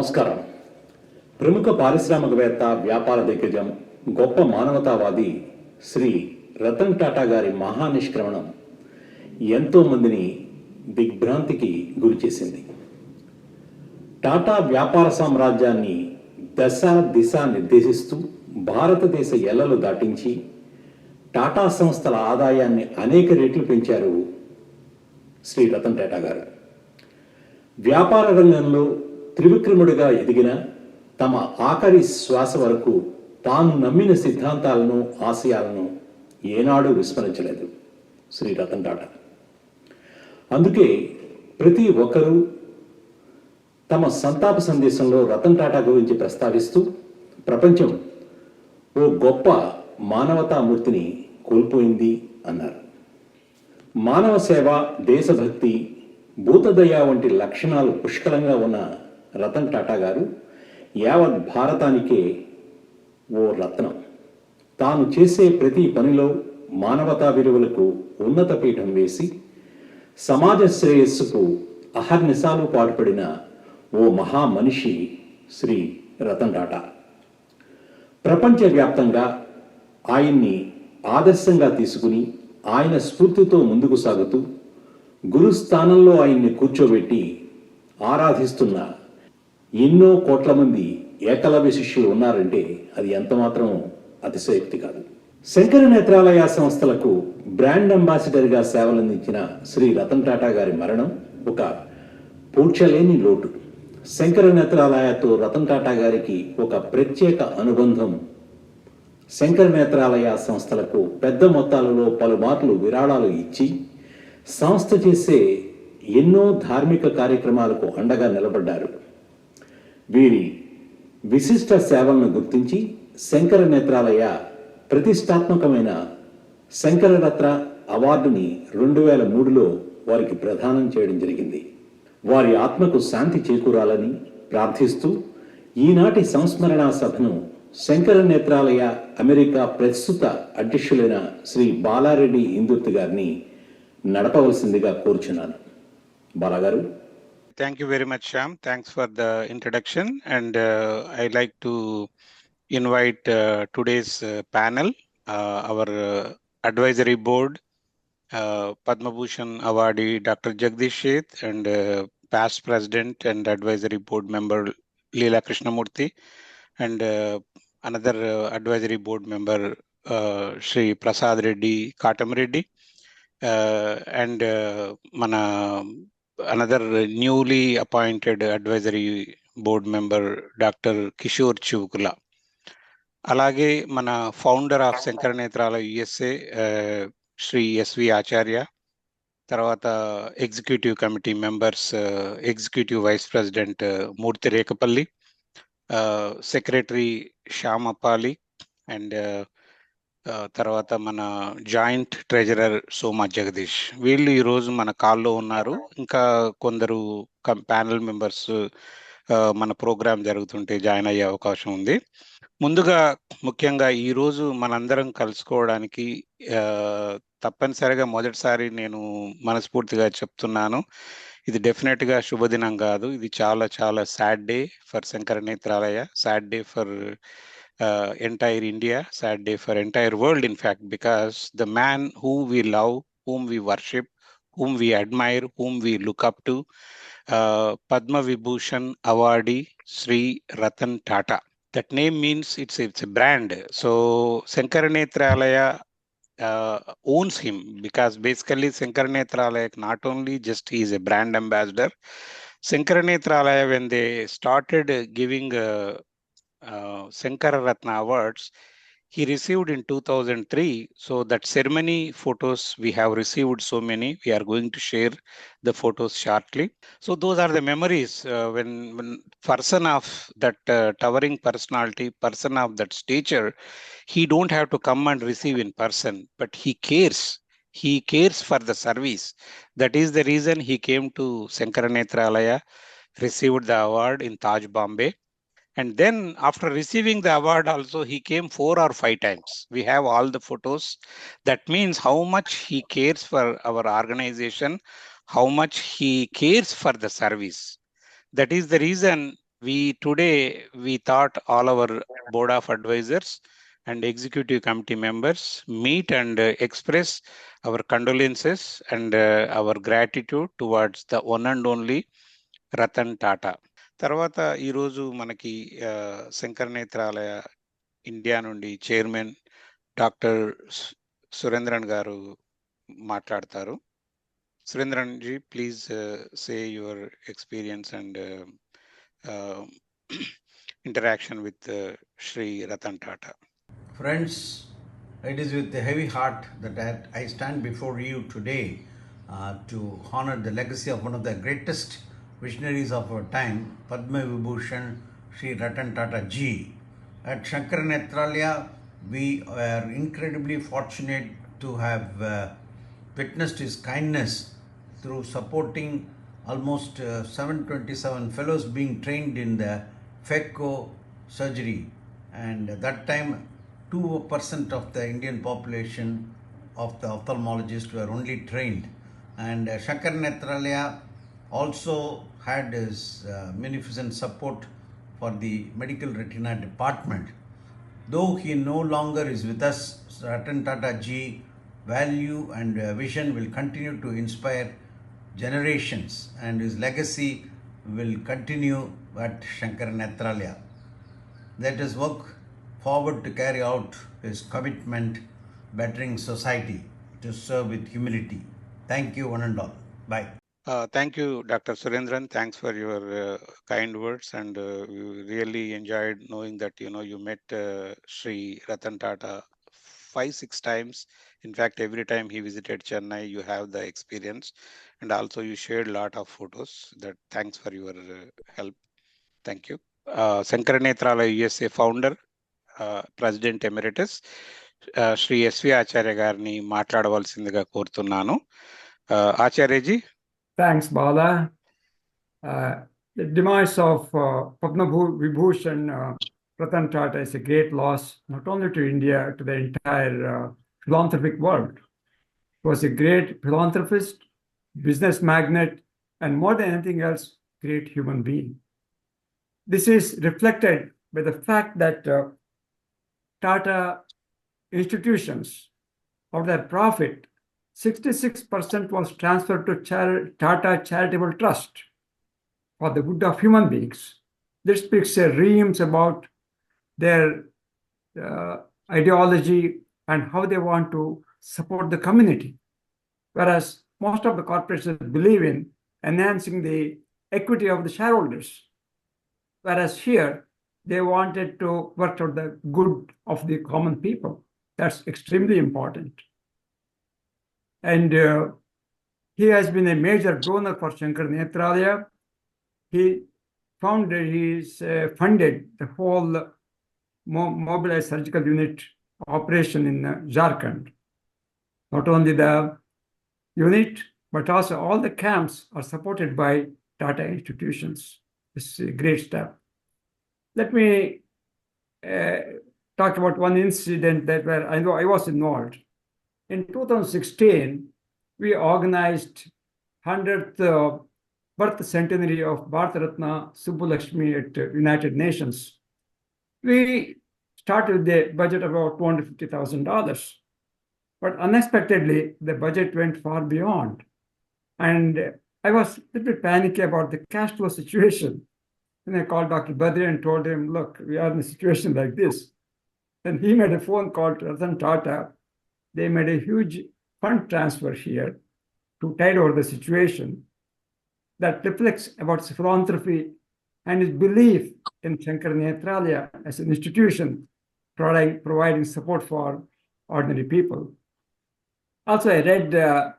నమస్కారం. ప్రముఖ పారిశ్రామికవేత్త, వ్యాపార దిగ్గజం, గొప్ప మానవతావాది శ్రీ రతన్ టాటా గారి మహానిష్క్రమణం ఎంతో మందిని దిగ్భ్రాంతికి గురిచేసింది. టాటా వ్యాపార సామ్రాజ్యాన్ని దశ దిశ నిర్దేశిస్తూ భారతదేశ ఎల్లలు దాటించి టాటా సంస్థల ఆదాయాన్ని అనేక రెట్లు పెంచారు శ్రీ రతన్ టాటా గారు. వ్యాపార రంగంలో త్రివిక్రముడిగా ఎదిగిన తమ ఆఖరి శ్వాస వరకు తాను నమ్మిన సిద్ధాంతాలను, ఆశయాలను ఏనాడు విస్మరించలేదు శ్రీ రతన్ టాటా. అందుకే ప్రతి ఒక్కరూ తమ సంతాప సందేశంలో రతన్ టాటా గురించి ప్రస్తావిస్తూ ప్రపంచం ఓ గొప్ప మానవతామూర్తిని కోల్పోయింది అన్నారు. మానవ సేవ, దేశభక్తి, భూతదయ వంటి లక్షణాలు పుష్కలంగా ఉన్న రతన్ టాటా గారు యావత్ భారతానికే ఓ రత్నం. తాను చేసే ప్రతి పనిలో మానవతా విలువలకు ఉన్నత పీఠం వేసి సమాజ శ్రేయస్సుకు అహర్నిశాలు పాటుపడిన ఓ మహా మనిషి శ్రీ రతన్ టాటా. ప్రపంచవ్యాప్తంగా ఆయన్ని ఆదర్శంగా తీసుకుని ఆయన స్ఫూర్తితో ముందుకు సాగుతూ గురుస్థానంలో ఆయన్ని కూర్చోబెట్టి ఆరాధిస్తున్న ఎన్నో కోట్ల మంది ఏకలవ్య శిష్యులు ఉన్నారంటే అది ఎంతమాత్రం అతిశయోక్తి కాదు. శంకర నేత్రాలయ సంస్థలకు బ్రాండ్ అంబాసిడర్గా సేవలందించిన శ్రీ రతన్ టాటా గారి మరణం ఒక పూడ్చలేని లోటు. శంకర నేత్రాలయతో రతన్ టాటా గారికి ఒక ప్రత్యేక అనుబంధం. శంకర నేత్రాలయ సంస్థలకు పెద్ద మొత్తాలలో పలుమార్లు విరాళాలు ఇచ్చి సంస్థ చేసే ఎన్నో ధార్మిక కార్యక్రమాలకు అండగా నిలబడ్డారు. వీరి విశిష్ట సేవలను గుర్తించి శంకర నేత్రాలయ ప్రతిష్టాత్మకమైన శంకరరత్న అవార్డుని 2003లో వారికి ప్రదానం చేయడం జరిగింది. వారి ఆత్మకు శాంతి చేకూరాలని ప్రార్థిస్తూ ఈనాటి సంస్మరణ సభను శంకర నేత్రాలయ అమెరికా ప్రస్తుత అధ్యక్షులైన శ్రీ బాలారెడ్డి ఇందుర్తి గారిని నడపవలసిందిగా కోరుచున్నాను. బాలాగారు. Thank you very much, Shyam. Thanks for the introduction. And I'd like to invite today's panel, our advisory board, Padmavibushan awardee Dr. Jagdish Sheth, and past president and advisory board member Leela Krishnamurthy, and another advisory board member Shri Prasad Reddy Katam Reddy, and mana another newly appointed advisory board member Dr. Kishore Chivukula. అలాగే మన founder of Shankara Nethralaya USA Shri SV Acharya, తర్వాత executive committee members, executive vice president Murthy Rekapalli, secretary Shyam Appali, and తర్వాత మన joint treasurer Soma Jagadish. వీళ్ళు ఈరోజు మన కాల్లో ఉన్నారు. ఇంకా కొందరు ప్యానల్ మెంబర్స్ మన ప్రోగ్రాం జరుగుతుంటే జాయిన్ అయ్యే అవకాశం ఉంది. ముందుగా ముఖ్యంగా ఈరోజు మనందరం కలుసుకోవడానికి తప్పనిసరిగా మొదటిసారి నేను మనస్ఫూర్తిగా చెప్తున్నాను, ఇది డెఫినెట్గా శుభదినం కాదు. ఇది చాలా చాలా sad day for Shankara Nethralaya, sad day for entire India, sad day for entire world, in fact, because the man who we love, whom we worship, whom we admire, whom we look up to, Padmavibushan awardee Sri Ratan Tata. That name means it's a brand. So Sankara Netralaya owns him, because basically Sankara Netralaya not only just he is a brand ambassador. Sankara Netralaya, when they started giving Sankara Ratna Awards, he received in 2003. So that ceremony photos we have received so many. We are going to share the photos shortly. So those are the memories when person of that towering personality, person of that stature, he don't have to come and receive in person, but he cares. He cares for the service. That is the reason he came to Sankara Netralaya, received the award in Taj, Bombay. And then after receiving the award also, he came 4 or 5 times. We have all the photos. That means how much he cares for our organization, how much he cares for the service. That is the reason we thought all our board of advisors and executive committee members meet and express our condolences and our gratitude towards the one and only Ratan Tata. తర్వాత ఈరోజు మనకి Sankara Nethralaya India నుండి chairman doctor Surendran గారు మాట్లాడతారు. Surendran ji, please say your experience and interaction with Sri Ratan Tata. Friends, it is with a heavy heart that I stand before you today to honor the legacy of one of the greatest visionaries of our time, Padmavibushan Sri Ratan Tata Ji. At Sankara Netralaya, we are incredibly fortunate to have witnessed his kindness through supporting almost 727 fellows being trained in the FECO surgery, and at that time 2% of the Indian population of the ophthalmologists were only trained, and Shankar Netralaya also had his munificent support for the medical retina department. Though he no longer is with us, Ratan Tata Ji value and vision will continue to inspire generations, and his legacy will continue at Shankara Netralaya. Let us work forward to carry out his commitment, bettering society, to serve with humility. Thank you, one and all. Bye. Thank you, Dr. Surendran. Thanks for your kind words, and we really enjoyed knowing that you met Sri Ratan Tata 5-6 times. In fact, every time he visited Chennai, you have the experience, and also you shared a lot of photos. That thanks for your help. Thank you. Sankara Netralaya USA founder, President Emeritus, Shri SV Acharya గారిని మాట్లాడవలసిందిగా కోరుతున్నాను. Acharyaji. Thanks, Bala. The demise of Padmavibushan Ratan Tata is a great loss, not only to India, to the entire philanthropic world. He was a great philanthropist, business magnate, and more than anything else, great human being. This is reflected by the fact that Tata institutions, of their profit, 66% was transferred to Tata Charitable Trust for the good of human beings. This speaks reams about their ideology and how they want to support the community. Whereas most of the corporations believe in enhancing the equity of the shareholders. Whereas here, they wanted to work for the good of the common people. That's extremely important. And he has been a major donor for Shankar Netralaya. He funded the whole mobilized surgical unit operation in Jharkhand. Not only the unit, but also all the camps are supported by Tata institutions. It's a great step. Let me talk about one incident where I know I was involved. In 2016, we organized 100th birth centenary of Bharat Ratna Subbulakshmi at United Nations. We started with a budget of about $250,000. But unexpectedly, the budget went far beyond. And I was a little bit panicky about the cash flow situation. And I called Dr. Badri and told him, look, we are in a situation like this. Then he made a phone call to Ratan Tata. They made a huge fund transfer here to tide over the situation. That reflects about his philanthropy and his belief in Shankar Netralaya as an institution providing support for ordinary people. Also, I read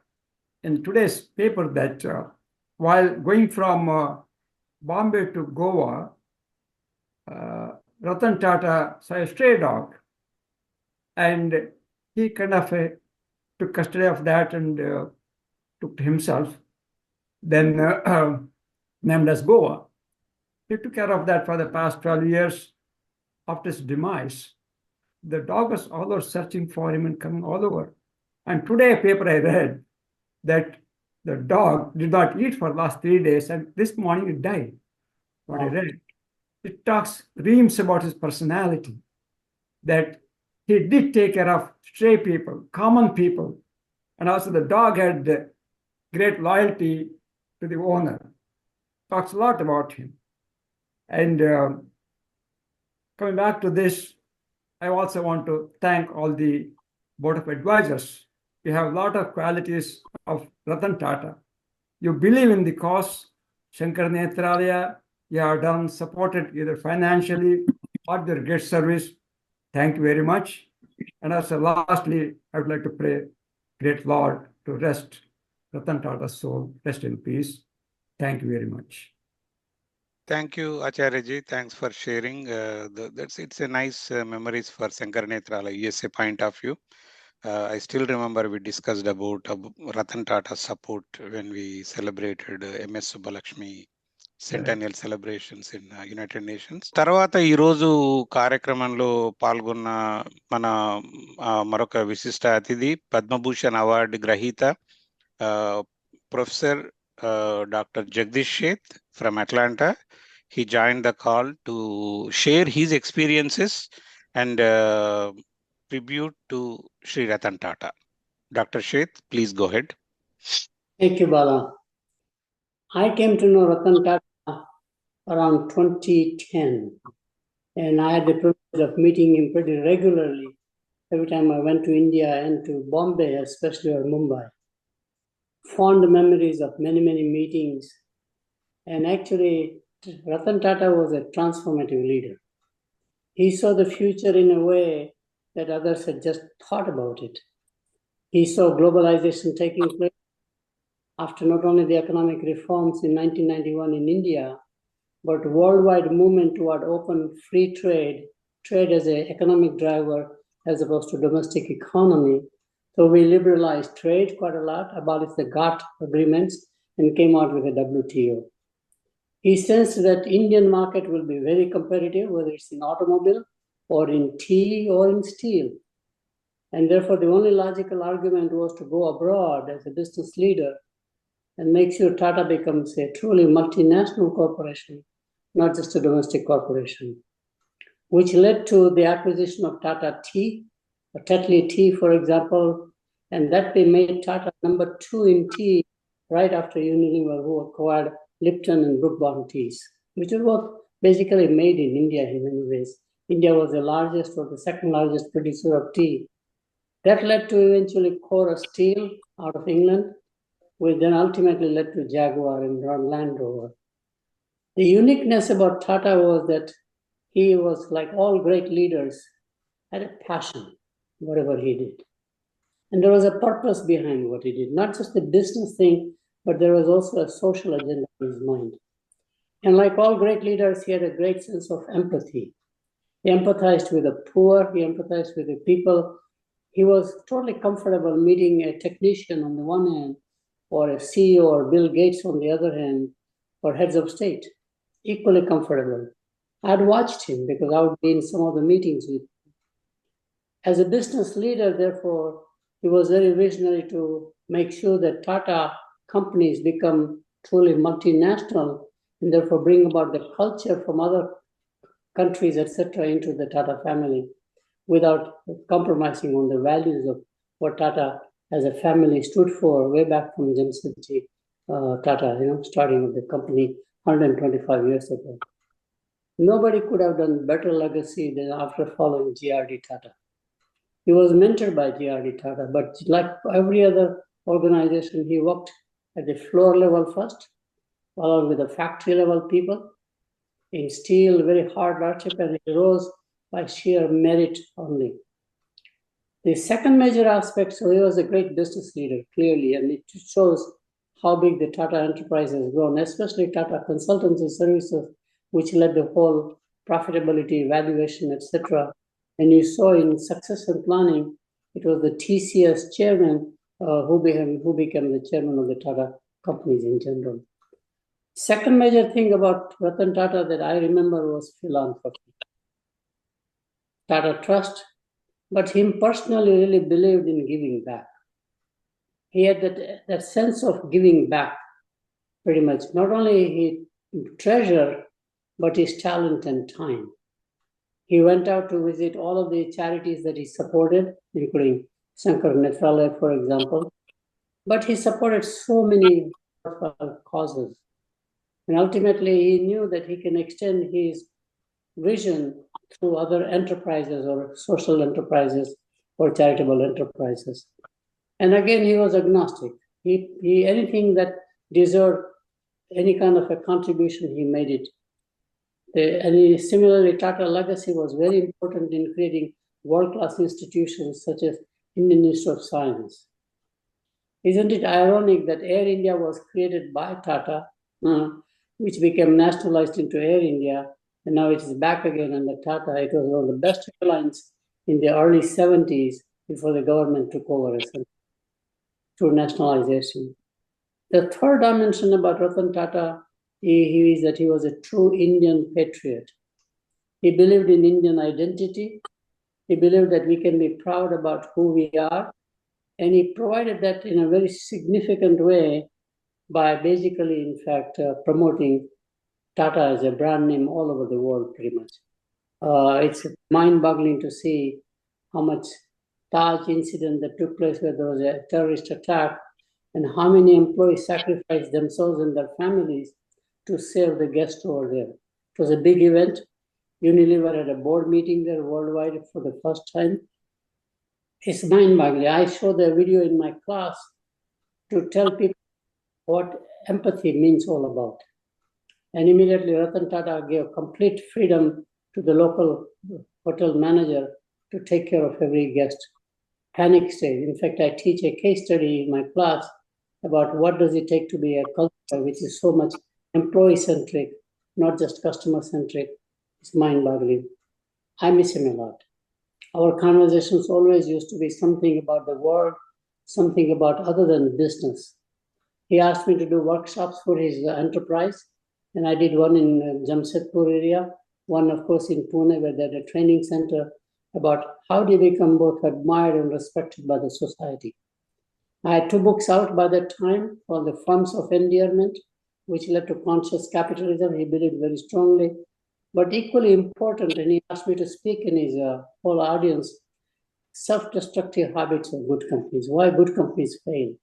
in today's paper that while going from Bombay to Goa, Ratan Tata saw a stray dog, and he kind of took custody of that and took to himself, then named as Goa. He took care of that for the past 12 years. After his demise, the dog was all over searching for him and coming all over. And today, a paper I read that the dog did not eat for the last 3 days, and this morning it died. What I read. it talks reams about his personality, that he did take care of stray people, common people, and also the dog had great loyalty to the owner. Talks a lot about him. And coming back to this, I also want to thank all the board of advisors. You have a lot of qualities of Ratan Tata. You believe in the cause, Sankara Netralaya, you have done, supported either financially or their great service. Thank you very much. And also lastly, I would like to pray, great Lord, to rest Ratan Tata's soul, rest in peace. Thank you very much. Thank you, Acharya-ji. Thanks for sharing. It's a nice memories for Sankara Netralaya USA point of view. I still remember we discussed about Ratan Tata's support when we celebrated MS Subbalakshmi centennial celebrations in United Nations. తర్వాత ఈ రోజు కార్యక్రమంలో పాల్గొన్న మన మరొక విశిష్ట అతిథి Padma Bhushan award గ్రహీత professor Dr. Jagdish Sheth from Atlanta. He joined the call to share his experiences and tribute to Sri Ratan Tata. Dr. Sheth, please go ahead. Thank you, Bala. I came to know Ratan Tata around 2010, and I had the privilege of meeting him pretty regularly every time I went to India and to Bombay, especially, or Mumbai. Fond memories of many, many meetings. And actually, Ratan Tata was a transformative leader. He saw the future in a way that others had just thought about it. He saw globalization taking place after not only the economic reforms in 1991 in India, but worldwide movement toward open free trade as an economic driver as opposed to domestic economy. So we liberalized trade quite a lot, abolished the GATT agreements, and came out with the WTO. He sensed that Indian market will be very competitive, whether it's in automobile or in tea or in steel. And therefore, the only logical argument was to go abroad as a business leader and make sure Tata becomes a truly multinational corporation, not just a domestic corporation, which led to the acquisition of Tata Tea, or Tetley Tea, for example, and that they made Tata number 2 in tea right after Unilever, who acquired Lipton and Brook Bond teas, which was basically made in India in many ways. India was the largest or the second largest producer of tea. That led to eventually Cora Steel out of England, which then ultimately led to Jaguar and Land Rover. The uniqueness about Tata was that he was, like all great leaders, had a passion, whatever he did. And there was a purpose behind what he did, not just a business thing, but there was also a social agenda in his mind. And like all great leaders, he had a great sense of empathy. He empathized with the poor, he empathized with the people. He was totally comfortable meeting a technician on the one hand, or a CEO or Bill Gates on the other hand, or heads of state, equally comfortable. I'd watched him because I would be in some of the meetings with him. As a business leader, therefore, he was very visionary to make sure that Tata companies become truly multinational and therefore bring about the culture from other countries, etc., into the Tata family without compromising on the values of what Tata as a family stood for way back from Jamsetji Tata, starting with the company 125 years ago. Nobody could have done better legacy than after following G.R.D. Tata. He was mentored by G.R.D. Tata, but like every other organization, he worked at the floor level first, followed with the factory level people. In steel, very hard hardship, and he rose by sheer merit only. The second major aspect, so he was a great business leader, clearly, and it shows how big the Tata enterprise has grown, especially Tata Consultancy Services, which led the whole profitability, valuation, etc. And you saw in succession planning, it was the TCS chairman who became the chairman of the Tata companies in general. Second major thing about Ratan Tata that I remember was philanthropy. Tata Trust, but him personally really believed in giving back. He had that sense of giving back pretty much. Not only he treasured but his talent and time. He went out to visit all of the charities that he supported, including Sankara Netralaya, for example. But he supported so many causes. And ultimately, he knew that he can extend his vision through other enterprises or social enterprises or charitable enterprises. And again, he was agnostic. He anything that deserved any kind of a contribution, he made it. And similarly, Tata legacy was very important in creating world-class institutions such as Indian Institute of Science. Isn't it ironic that Air India was created by Tata, which became nationalized into Air India, and now it is back again under Tata? It was one of the best airlines in the early 70s before the government took over through nationalization. The third dimension about Ratan Tata is that he was a true Indian patriot. He believed in Indian identity. He believed that we can be proud about who we are. And he provided that in a very significant way by basically, in fact, promoting Tata as a brand name all over the world, pretty much. It's mind-boggling to see how much Taj incident that took place where there was a terrorist attack and how many employees sacrificed themselves and their families to save the guests over there. It was a big event. Unilever had a board meeting there worldwide for the first time. It's mind-boggling. I show the video in my class to tell people what empathy means all about. And immediately Ratan Tata gave complete freedom to the local hotel manager to take care of every guest. Panic stage. In fact, I teach a case study in my class about what does it take to be a culture which is so much employee-centric, not just customer-centric. It's mind-boggling. I miss him a lot. Our conversations always used to be something about the world, something about other than business. He asked me to do workshops for his enterprise, and I did one in Jamshedpur area, one, of course, in Pune, where they had a training center about how do you become both admired and respected by the society. I had 2 books out by that time called The Forms of Endearment, which led to conscious capitalism. He believed very strongly. But equally important, and he asked me to speak in his whole audience, self-destructive habits of good companies, why good companies fail.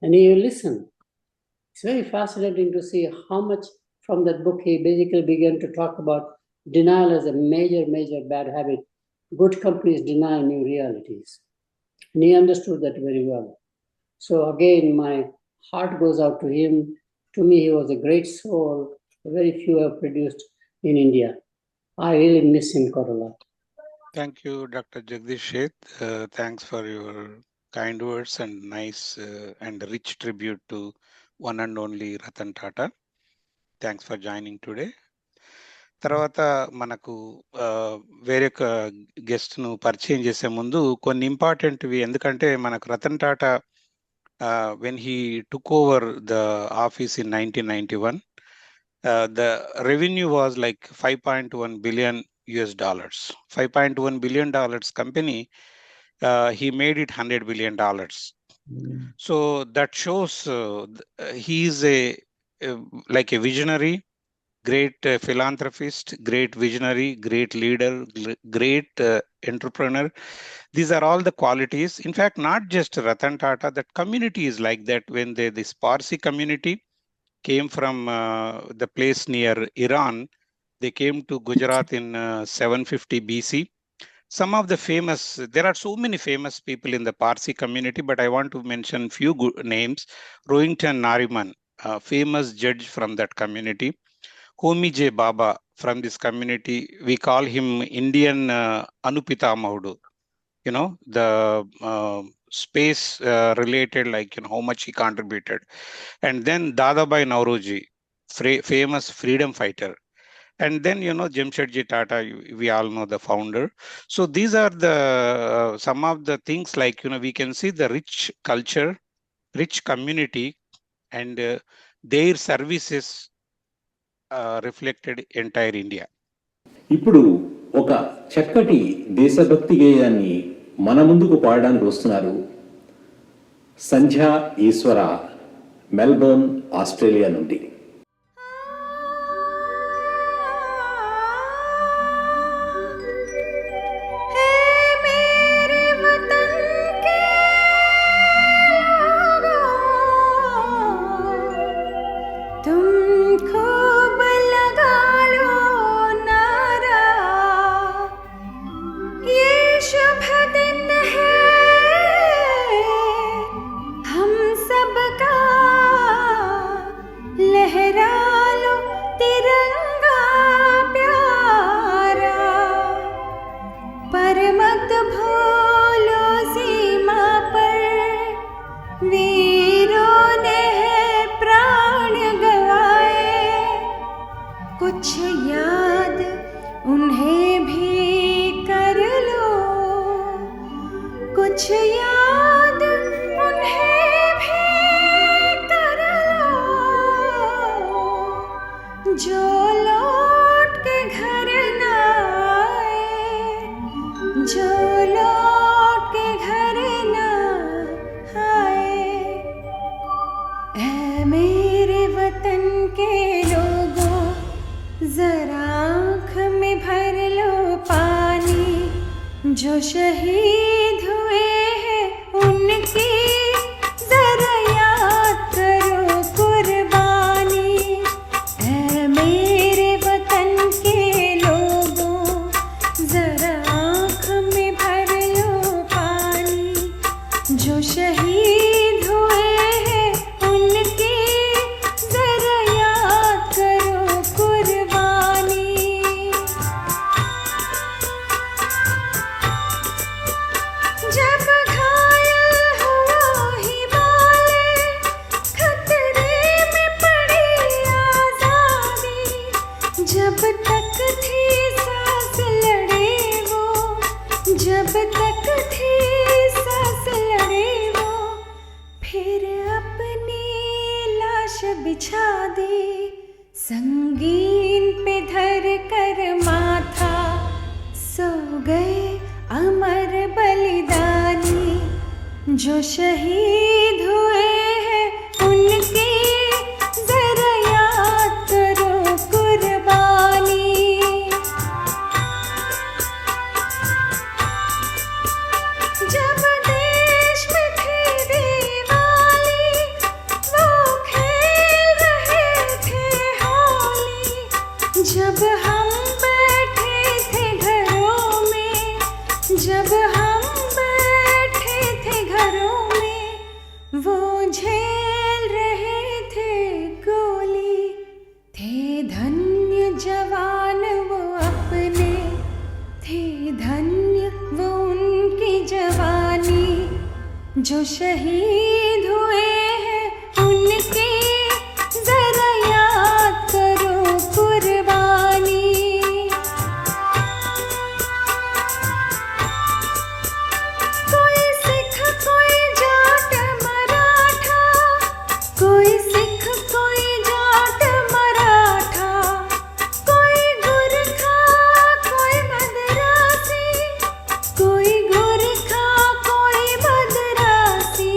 And he listened. It's very fascinating to see how much from that book he basically began to talk about denial as a major, major bad habit. Good companies deny new realities. And he understood that very well. So again, my heart goes out to him. To me, he was a great soul. Very few have produced in India. I really miss him quite a lot. Thank you, Dr. Jagdish Sheth. Thanks for your kind words and nice and rich tribute to one and only Ratan Tata. Thanks for joining today. తర్వాత మనకు వేరొక guest ను పరిచయం చేసే ముందు కొన్ని ఇంపార్టెంట్వి, ఎందుకంటే మనకు Ratan Tata when he took over the office in 1991, the revenue was like $5.1 billion. $5.1 billion company, he made it $100 billion. So that shows he is like a visionary, great philanthropist, great visionary, great leader, great entrepreneur. These are all the qualities. In fact, not just Ratan Tata, that community is like that. When this Parsi community came from the place near Iran, they came to Gujarat in 750 BC. Some of the famous, there are so many famous people in the Parsi community, but I want to mention few good names. Rohington Nariman, famous judge from that community. Homi J. Baba from this community, we call him Indian Anupita Mahudu. You know, the space related, like, you know, how much he contributed. And then Dadabhai Nauroji, famous freedom fighter. And then, you know, Jamshedji Tata, we all know the founder. So these are the some of the things, like, you know, we can see the rich culture, rich community, and their services reflected entire India. ఇప్పుడు ఒక చక్కటి దేశభక్తి గేయాన్ని మన ముందుకు పాడడానికి వస్తున్నారు సంధ్యా ఈశ్వర, Melbourne, Australia నుండి. जरा आँख में भर लो पानी, जो शहीद हुए हैं उनकी जरा याद करो कुर्बानी। ऐ मेरे वतन के लोगों, जरा आँख में भर लो पानी, जो शहीद हुए हैं उनकी जरा याद करो कुर्बानी। जब घायल हुआ हिमालय, खतरे में पड़ी आजादी, जब तक थी सांस लड़े वो, जब तक थी सांस लड़े वो, फिर अपनी लाश बिछा दी, संगीन पे धर कर माथा, सो गए अमर बलिदानी, जो शहीद हुए हैं उनकी जरा याद करो कुर्बानी। जब देश में थी दिवाली, वो खेल रहे थे होली, जब हम बैठे थे घरों में, जब हम बैठे थे घरों में, वो झेल रहे थे गोली, थे धन्य जवान वो अपने, थे धन्य वो उनकी जवानी, जो शहीद हुए हैं उनकी जरा याद करो कुर्बानी। कोई सिख कोई जाट मराठा, कोई सिख कोई जाट मराठा, कोई गुरखा कोई मद्रासी, कोई गुरखा कोई मद्रासी,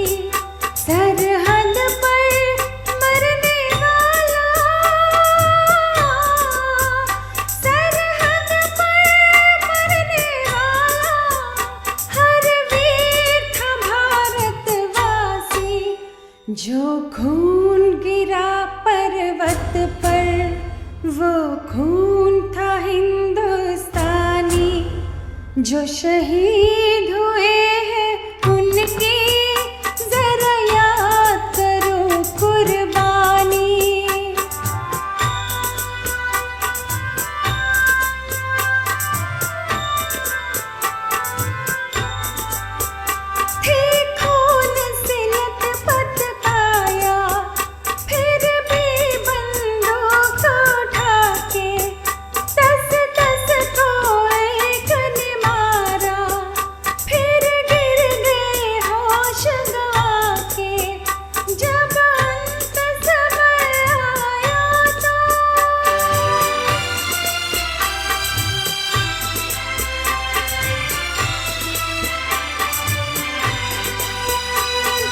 सरहद पर मरने वाला, सरहद पर मरने वाला, हर वीर था भारतवासी, जो खून गिरा पर्वत पर, वो खून था हिंदुस्तानी, जो शहीद हुए हैं उनकी जरा याद करो कुर्बानी। थी खून से लथपथ काया, फिर भी बंदूक उठा के, दस दस को एक ने मारा, फिर गिर गए होश गंवा के, जब अंत समय आया तो,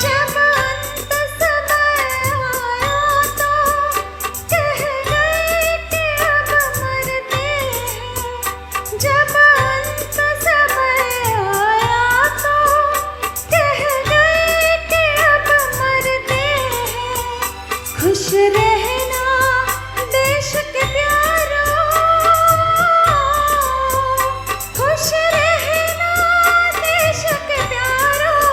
जब अंत समय आया तो, कह गए कि अब मरते हैं, जब अंत समय आया तो, कह गए कि अब मरते हैं। खुश रहना देश के प्यारों, खुश रहना देश के प्यारों,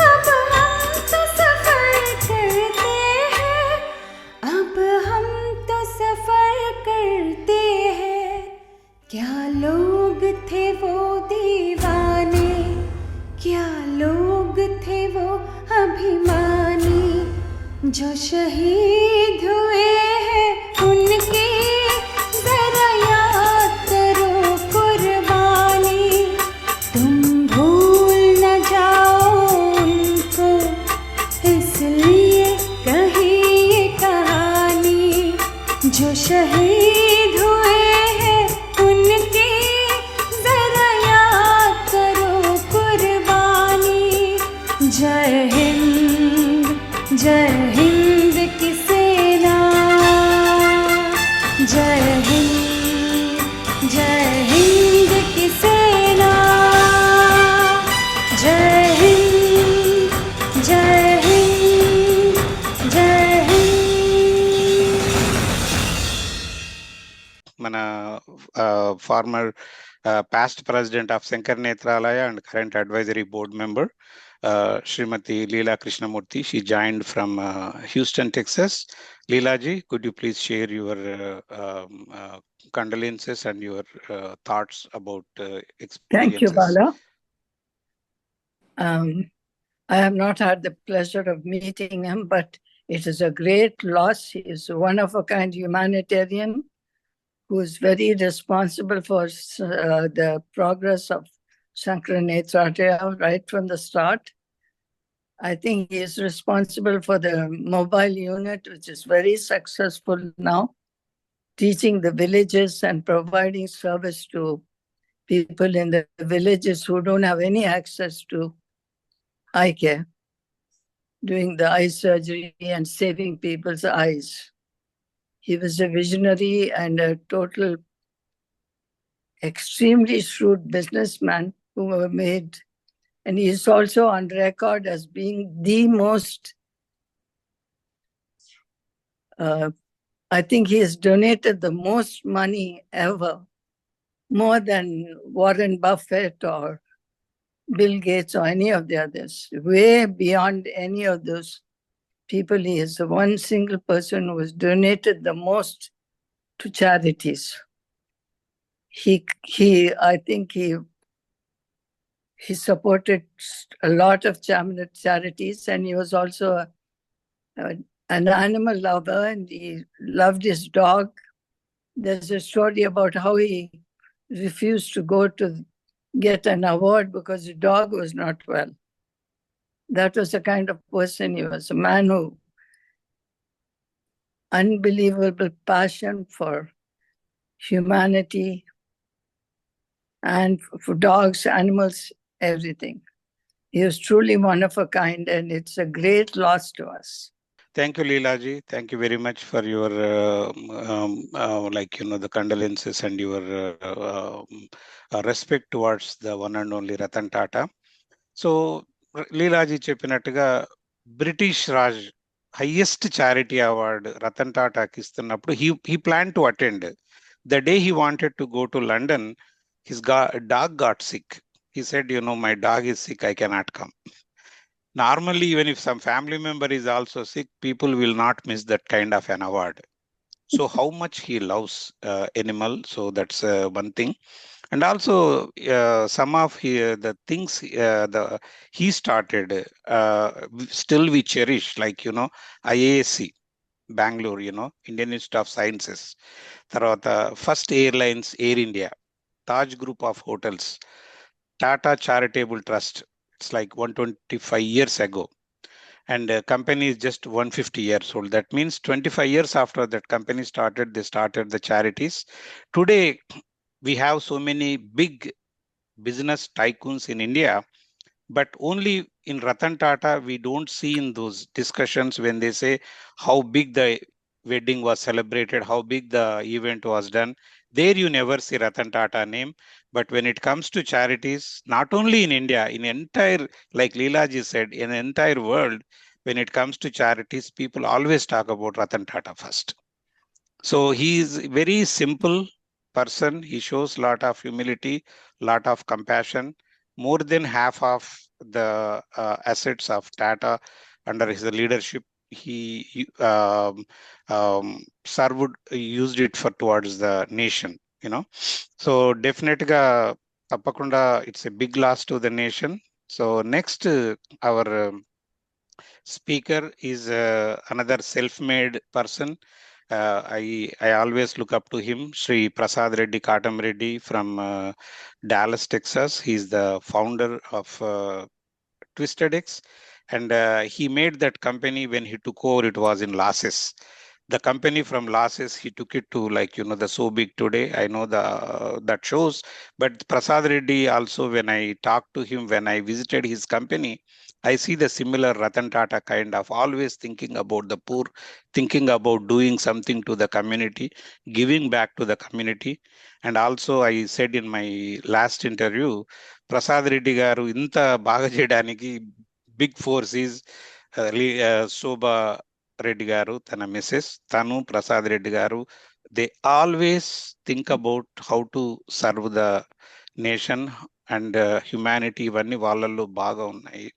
अब हम तो सफर करते हैं, अब हम तो सफर करते हैं। क्या लोग थे वो दीवाने, क्या लोग थे वो अभिमानी, जो शहीद हुए हैं उनकी जरा याद करो कुर्बानी। तुम भूल न जाओ उनको, इसलिए कही ये कहानी, जो शहीद हुए हैं उनकी जरा याद करो कुर्बानी। जय हिंद, जय हिंद की सेना, जय Hind. former past president of Sankara Netralaya and current advisory board member, Srimati Leela Krishnamurthy. She joined from Houston, Texas. Leela ji, could you please share your condolences and your thoughts about experiences? Thank you, Bala. I have not had the pleasure of meeting him, but it is a great loss. He is a one-of-a-kind humanitarian who is very responsible for the progress of Sankara Netralaya right from the start. I think he is responsible for the mobile unit, which is very successful now, teaching the villages and providing service to people in the villages who don't have any access to eye care, doing the eye surgery and saving people's eyes. He was a visionary and a total extremely shrewd businessman who made, and he is also on record as being the most, I think he has donated the most money ever, more than Warren Buffett or Bill Gates or any of the others, way beyond any of those people. He is the one single person who has donated the most to charities. I think he supported a lot of charities, and he was also an animal lover, and he loved his dog. There's a story about how he refused to go to get an award because the dog was not well. That was the kind of person he was, a man who unbelievable passion for humanity and for dogs, animals, everything. He was truly one of a kind, and it's a great loss to us. Thank you, Leela ji. Thank you very much for your the condolences and your respect towards the one and only Ratan Tata. So, Leela ji cheppinattuga British Raj highest charity award Ratan Tata ki istunnappudu he planned to attend. The day he wanted to go to London, his dog got sick. He said, my dog is sick, I cannot come. Normally, even if some family member is also sick, people will not miss that kind of an award. So how much he loves animal. So that's one thing. And also some of the things he started, still we cherish, like, IASC, Bangalore, Indian Institute of Sciences. Tarvata first airlines, Air India, Taj Group of Hotels, Tata Charitable Trust. It's like 125 years ago. And the company is just 150 years old. That means 25 years after that company started, they started the charities. Today, we have so many big business tycoons in India, but only in Ratan Tata, we don't see in those discussions when they say how big the wedding was celebrated, how big the event was done. There you never see Ratan Tata name. But when it comes to charities, not only in India, in entire, like Leela ji said, in the entire world, when it comes to charities, people always talk about Ratan Tata first. So he is a very simple person. He shows a lot of humility, lot of compassion. More than half of the assets of Tata under his leadership, he used it for towards the nation, So definitely, tapakunda, it's a big loss to the nation. So next, our speaker is another self-made person. I always look up to him, Sri Prasad Reddy Katam Reddy from Dallas, Texas. He's the founder of Twisted X, and he made that company when he took over. It was in losses. The company from losses, he took it to the so big today. I know that shows. But Prasad Reddy also, when I talked to him, when I visited his company, I see the similar Ratan Tata kind of always thinking about the poor, thinking about doing something to the community, giving back to the community. And also I said in my last interview, Prasad Reddy garu inta baga cheyadaniki big force is Shobha Reddy garu, tana Mrs. Tanu Prasad Reddy garu they always think about how to serve the nation and humanity. ఇవన్నీ వాళ్ళల్లో బాగా ఉన్నాయి.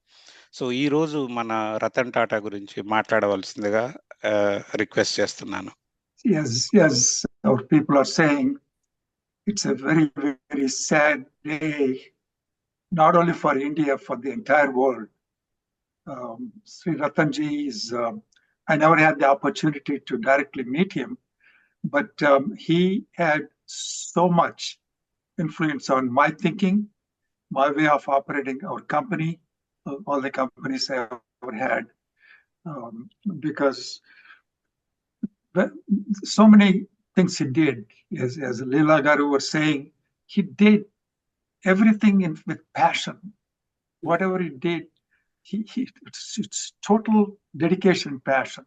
So ఈ రోజు మన రతన్ టాటా గురించి మాట్లాడవలసిందిగా request చేస్తున్నాను. Yes, our people are saying it's a very, very sad day, not only for India, for the entire world. Sri Ratanji is, I never had the opportunity to directly meet him, but he had so much influence on my thinking, my way of operating our company, all the companies I ever had, because so many things he did, as Leela Garu was saying, he did everything with passion. Whatever he did, it's total dedication, passion.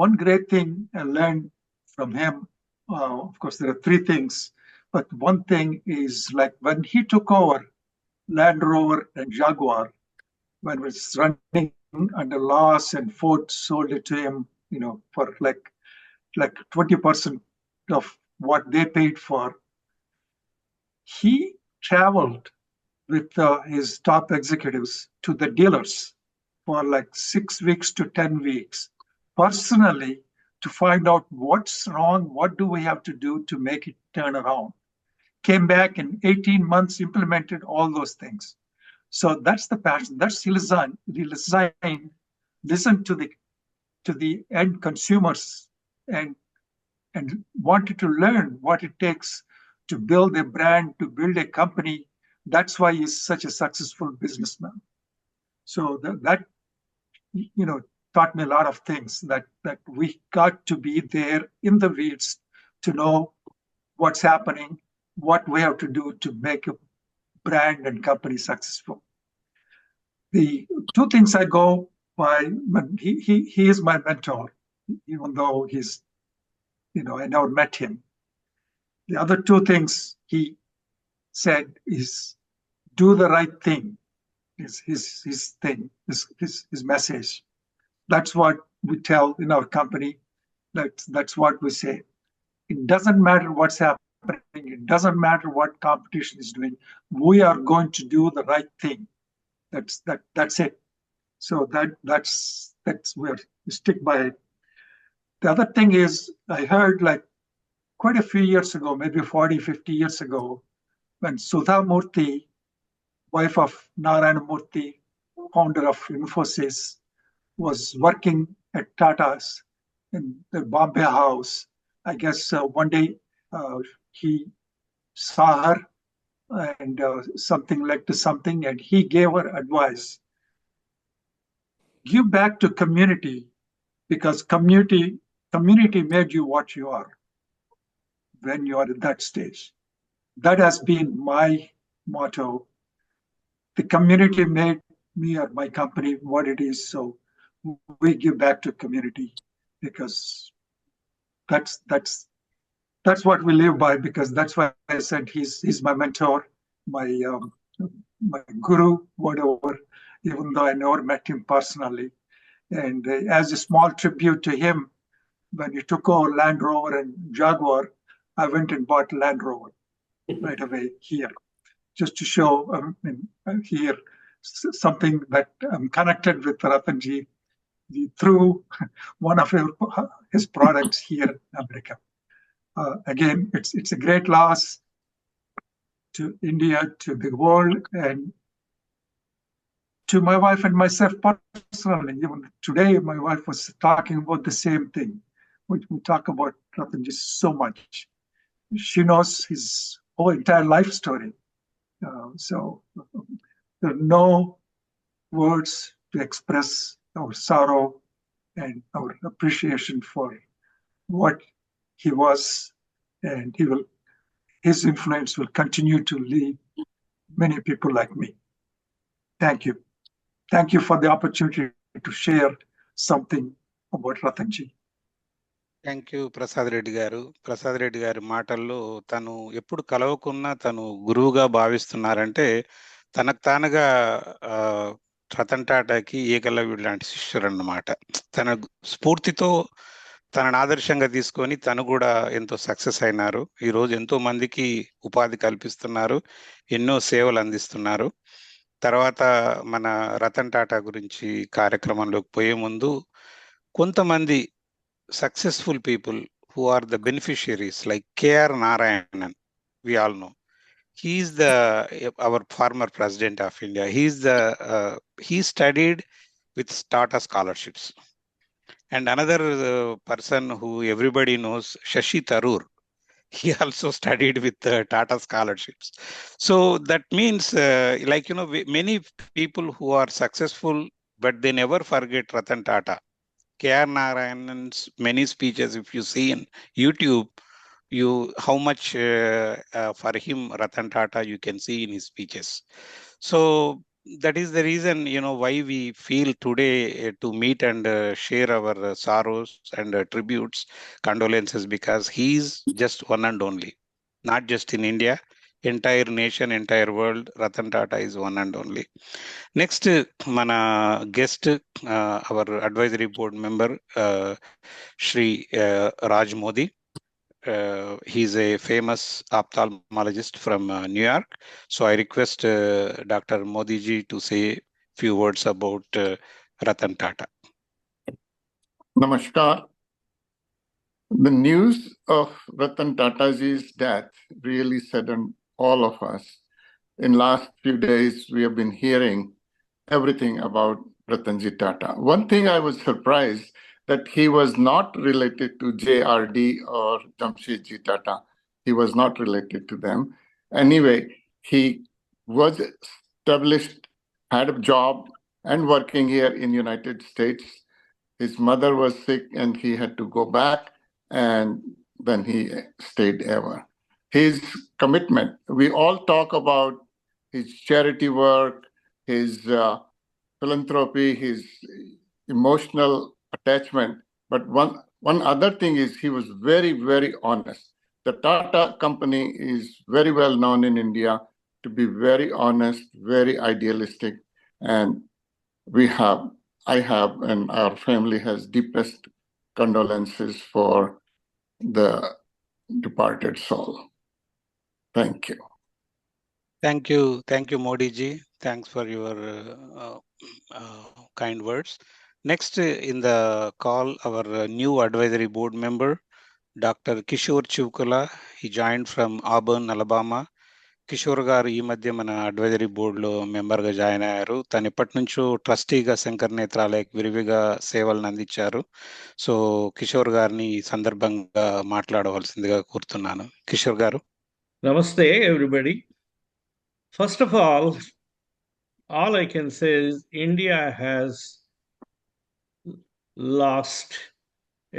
One great thing I learned from him, of course, there are three things, but one thing is like when he took over Land Rover and Jaguar, when it was running under loss and Ford sold it to him, for like 20% of what they paid for. He traveled with his top executives to the dealers for like 6 weeks to 10 weeks, personally, to find out what's wrong, what do we have to do to make it turn around. Came back in 18 months, implemented all those things. So that's the passion. That's listen to the end consumers and wanted to learn what it takes to build a brand, to build a company. That's why he's such a successful businessman. So that taught me a lot of things, that we got to be there in the weeds to know what's happening, what we have to do to make a brand and company successful. The two things I go by, he is my mentor, even though he's, I never met him. The other two things he said is do the right thing, is his thing, his message. That's what we tell in our company. That's what we say. It doesn't matter what's happening. It doesn't matter what competition is doing. We are going to do the right thing. That's it. So that's where we stick by it. The other thing is, I heard like quite a few years ago, maybe 40, 50 years ago, when Sudha Murthy, wife of Narayana Murthy, founder of Infosys, was working at Tata's in the Bombay house. I guess one day he saw her and something led to something, and he gave her advice. Give back to community, because community made you what you are when you are at that stage. That has been my motto. The community made me or my company what it is, so we give back to community, because that's what we live by. Because that's why I said he's my mentor, my guru, whatever. Even though I never met him personally, and as a small tribute to him, when he took over Land Rover and Jaguar, I went and bought Land Rover right away here, just to show here something that I'm connected with Ratanji through one of his products here in America. Again, it's a great loss to India, to the world, and to my wife and myself personally. Even today, my wife was talking about the same thing. We talk about Ratanji so much. She knows his whole entire life story. So there are no words to express our sorrow and our appreciation for what he was, and his influence will continue to lead many people like me. Thank you. Thank you for the opportunity to share something about Ratanji. Thank you Prasad Reddy గారు. ప్రసాద్ రెడ్డి గారి మాటల్లో తను ఎప్పుడు కలవకున్నా తను గురువుగా భావిస్తున్నారంటే తనకు తానుగా రతన్ టాటాకి ఏకలవ్యుడు లాంటి శిష్యుడు అన్నమాట. తన స్ఫూర్తితో తనను ఆదర్శంగా తీసుకొని తను కూడా ఎంతో సక్సెస్ అయినారు. ఈరోజు ఎంతో మందికి ఉపాధి కల్పిస్తున్నారు, ఎన్నో సేవలు అందిస్తున్నారు. తర్వాత మన రతన్ టాటా గురించి కార్యక్రమంలోకి పోయే ముందు కొంతమంది successful people who are the beneficiaries, like KR Narayanan, we all know. He is our former president of India. He studied with Tata scholarships. And another person who everybody knows, Shashi Tharoor, he also studied with Tata scholarships. So that means, many people who are successful, but they never forget Ratan Tata. K.R. Narayanan's many speeches, if you see in YouTube, how much for him Ratan Tata you can see in his speeches. So that is the reason, why we feel today to meet and share our sorrows and tributes, condolences, because he is just one and only, not just in India, entire nation, entire world. Ratan Tata is one and only. Next, mana guest, our advisory board member, Shri Raj Modi. He's a famous ophthalmologist from New York. So I request Dr. Modi ji to say few words about Ratan Tata. Namaskar. The news of Ratan Tataji's death really saddened all of us. In last few days, we have been hearing everything about Ratanji Tata. One thing I was surprised that he was not related to JRD or Jamshedji Tata. He was not related to them. Anyway, he was established, had a job, and working here in United States. His mother was sick and he had to go back, and then he stayed ever. His commitment, we all talk about his charity work, his philanthropy, his emotional attachment. But one other thing is he was very, very honest. The Tata company is very well known in India to be very honest, very idealistic, and I have, and our family has deepest condolences for the departed soul. Thank you. Thank you, Modi ji. Thanks for your kind words. Next, in the call, our new advisory board member, Dr. Kishore Chivkula. He joined from Auburn, Alabama. Kishore గారు ఈ మధ్య మన advisory బోర్డులో మెంబర్గా join అయ్యారు. తను ఎప్పటి నుంచో ట్రస్టీగా శంకర్ నేత్రాలయకు విరివిగా సేవలను అందించారు. సో కిషోర్ గారిని ఈ సందర్భంగా మాట్లాడవలసిందిగా కోరుతున్నాను. కిషోర్ గారు. Namaste, everybody. First of all I can say is India has lost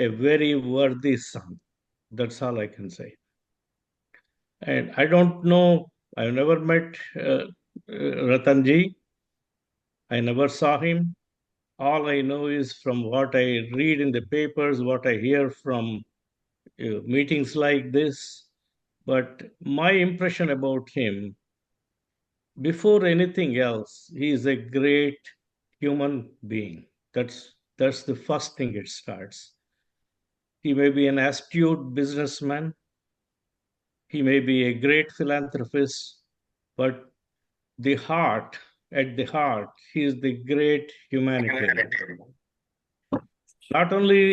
a very worthy son. That's all I can say. And I don't know, I've never met Ratanji. I never saw him. All I know is from what I read in the papers, what I hear from meetings like this. But my impression about him, before anything else, he is a great human being. That's the first thing it starts. He may be an astute businessman. He may be a great philanthropist, but at the heart, he is the great humanitarian. Not only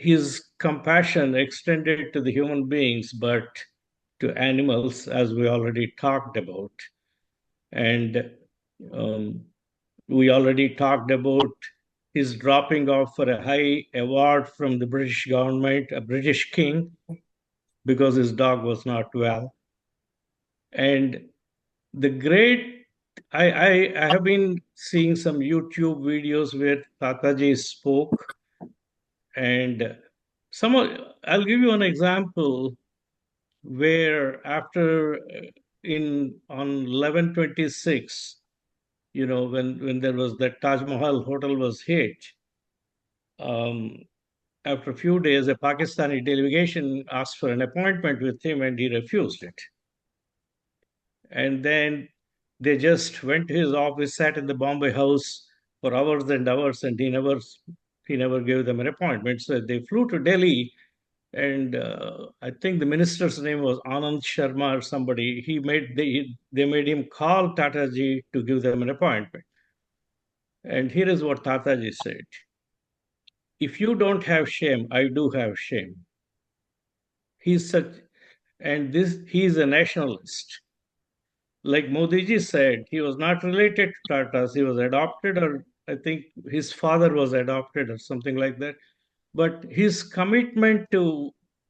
his compassion extended to the human beings, but to animals, as we already talked about. And we already talked about his dropping off for a high award from the British government, a British king, because his dog was not well. And the great, I have been seeing some YouTube videos where Tataji spoke, and I'll give you an example where after on 11/26, when there was that Taj Mahal hotel was hit, after a few days, a Pakistani delegation asked for an appointment with him and he refused it. And then they just went to his office, sat in the Bombay house for hours and hours, and he never he never gave them an appointment. So they flew to Delhi, and I think the minister's name was Anand Sharma or somebody. They made him call Tataji to give them an appointment. And here is what Tataji said: "If you don't have shame, I do have shame." He's such, and he is a nationalist. Like Modiji said, he was not related to Tatas. He was adopted, or I think his father was adopted, or something like that. But his commitment to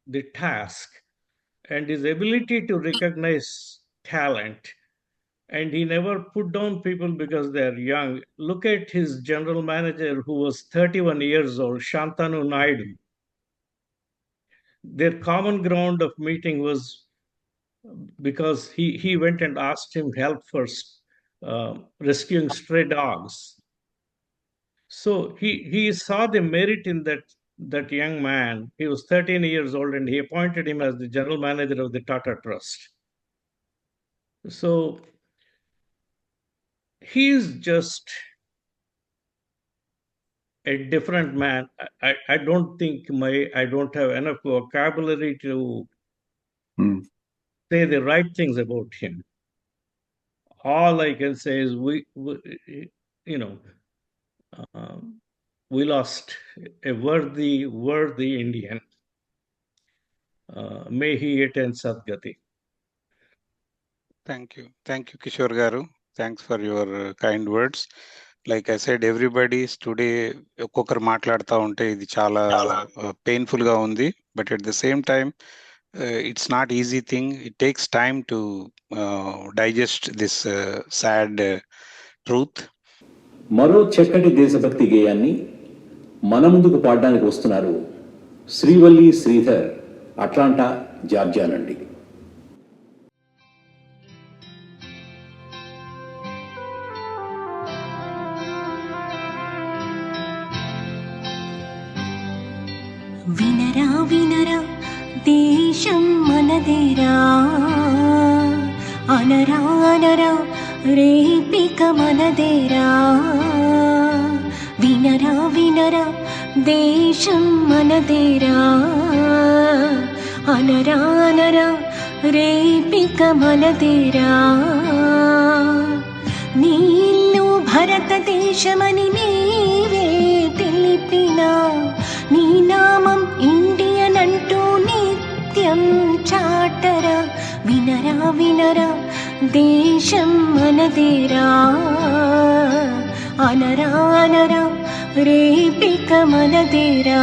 the task and his ability to recognize talent, and he never put down people because they're young. Look at his general manager, who was 31 years old, Shantanu Naidu. Their common ground of meeting was because he went and asked him help for rescuing stray dogs. So he saw the merit in that young man. He was 13 years old, and he appointed him as the general manager of the Tata Trust. So he is just a different man. I don't think I don't have enough vocabulary to say the right things about him. All I can say is we lost a worthy Indian. May he attain Sadgati. Thank you, Kishore Garu. Thanks for your kind words. Like I said, everybody's today ఒక్కొక్కరు మాట్లాడుతూ ఉంటే ఇది చాలా painful గా ఉంది. But at the same time it's not easy thing. It takes time to digest this sad truth. మరో చక్కటి దేశభక్తి గేయాన్ని మన ముందుకు పాడడానికి వస్తున్నారు శ్రీవల్లి శ్రీధర్, అట్లాంటా జార్జియా నుండి. వినరా వినరా దేశం మనదేరా, అనరా అనరా రేపిక మనదేరా. వినరా వినరా దేశం మనదేరా, అనరా అనరా రేపిక మనదేరా. నీళ్ళు భారతదేశమని నీవే తెలిపినా, నీ నామం ఇండియన్ అంటూ నిత్యం చాటరా. వినరా వినరా దేశం మనదేరా, అనరా అనరా రేపిక మనదేరా.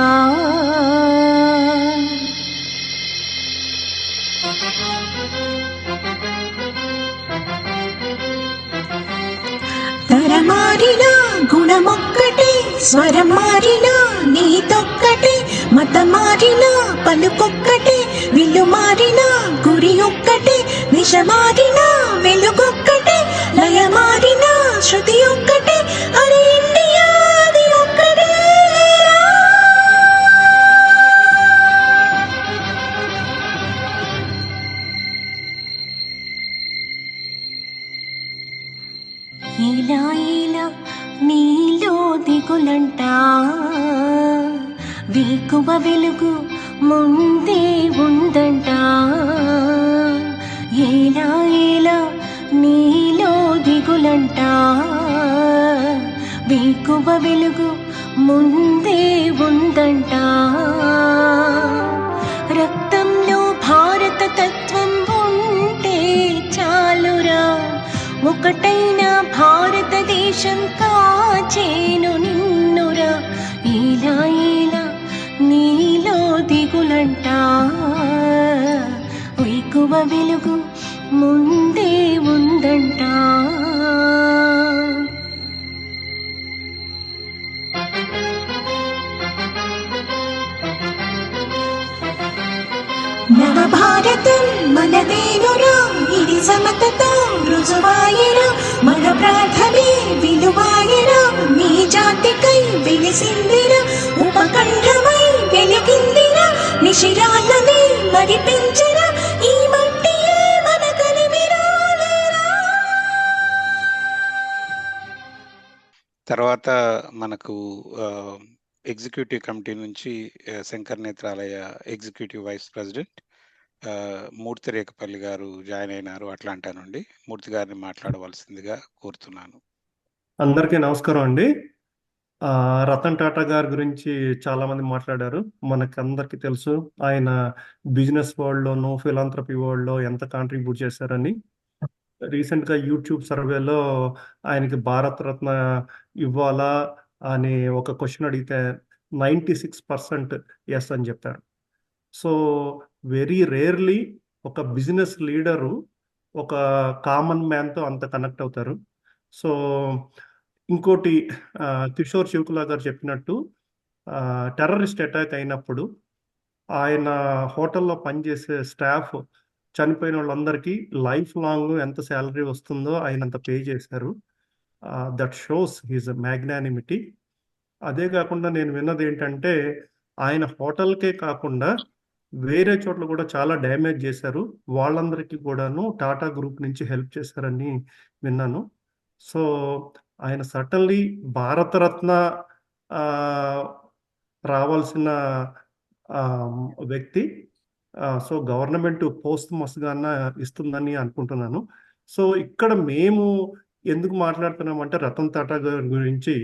తరమారిన గుణమొక్కటే, స్వరం మారిన నీతొక్కటే, మతం మారిన పలుకొక్కటే, విల్లు మారిన గురి ఒక్కటే, దిశ మారిన వెలుగొక్కటే, లయ మారిన శృతి ఒక్కటే, అరే ఇండియా అది ఒక్కటే. ఇలా ఇలా నీలో దిగులంట, వేకువ వెలుగు ముందే ఉందంట. ఇలా ఇలా నీలో దిగులంట, వేకువ వెలుగు ముందే ఉందంట. రక్తంలో భారత తత్వం ఉంటే చాలురా, ఒకటైన భారతదేశం కాచేను నిన్నురా. ఇలా ఇలా నీలో దిగులంట, వేకువ వెలుగు ముందే ఉందంట. నవభారతం మనదేనురా, ఇది సమతతో రుజువాయరా. మన ప్రార్థనే విలువాయరా, నీ జాతికై వెలిసిందిరా. ఉపకంఠమై వెలిగిందిరా, నిశిరాలని మరిపించరా. ఈ మట్టియే మన కలిమిరా. తర్వాత మనకు ఎగ్జిక్యూటివ్ కమిటీ నుంచి Shankar Netralaya executive vice president మూర్తి రేఖపల్లి గారు జాయిన్ అయినారు అట్లాంటా నుండి. మూర్తి గారిని మాట్లాడవలసిందిగా కోరుతున్నాను. అందరికీ నమస్కారం అండి. రతన్ టాటా గారి గురించి చాలా మంది మాట్లాడారు. మనకి అందరికీ తెలుసు ఆయన బిజినెస్ వరల్డ్లోను ఫిలాంథ్రపీ వరల్డ్లో ఎంత కాంట్రిబ్యూట్ చేశారని. రీసెంట్గా యూట్యూబ్ సర్వేలో ఆయనకి భారత రత్న ఇవ్వాలా అని ఒక క్వశ్చన్ అడిగితే 96% ఎస్ అని చెప్పారు. సో వెరీ రేర్లీ ఒక బిజినెస్ లీడరు ఒక కామన్ మ్యాన్తో అంత కనెక్ట్ అవుతారు. సో ఇంకోటి కిషోర్ శివకులా గారు చెప్పినట్టు టెర్రరిస్ట్ అటాక్ అయినప్పుడు ఆయన హోటల్లో పనిచేసే స్టాఫ్ చనిపోయిన వాళ్ళందరికీ లైఫ్ లాంగ్ ఎంత శాలరీ వస్తుందో ఆయన అంత పే చేశారు. That shows his magnanimity. అదే కాకుండా నేను విన్నది ఏంటంటే ఆయన హోటల్కే కాకుండా వేరే చోట్ల కూడా చాలా డ్యామేజ్ చేశారు. వాళ్ళందరికీ కూడాను టాటా గ్రూప్ నుంచి హెల్ప్ చేశారని విన్నాను. సో ఆయన సటన్లీ భారతరత్న రావాల్సిన వ్యక్తి. సో గవర్నమెంట్ పోస్ట్ మస్గాన ఇస్తుందని అనుకుంటున్నాను. సో ఇక్కడ మేము ఎందుకు మాట్లాడుతున్నామంటే రతన్ టాటా గారి గురించి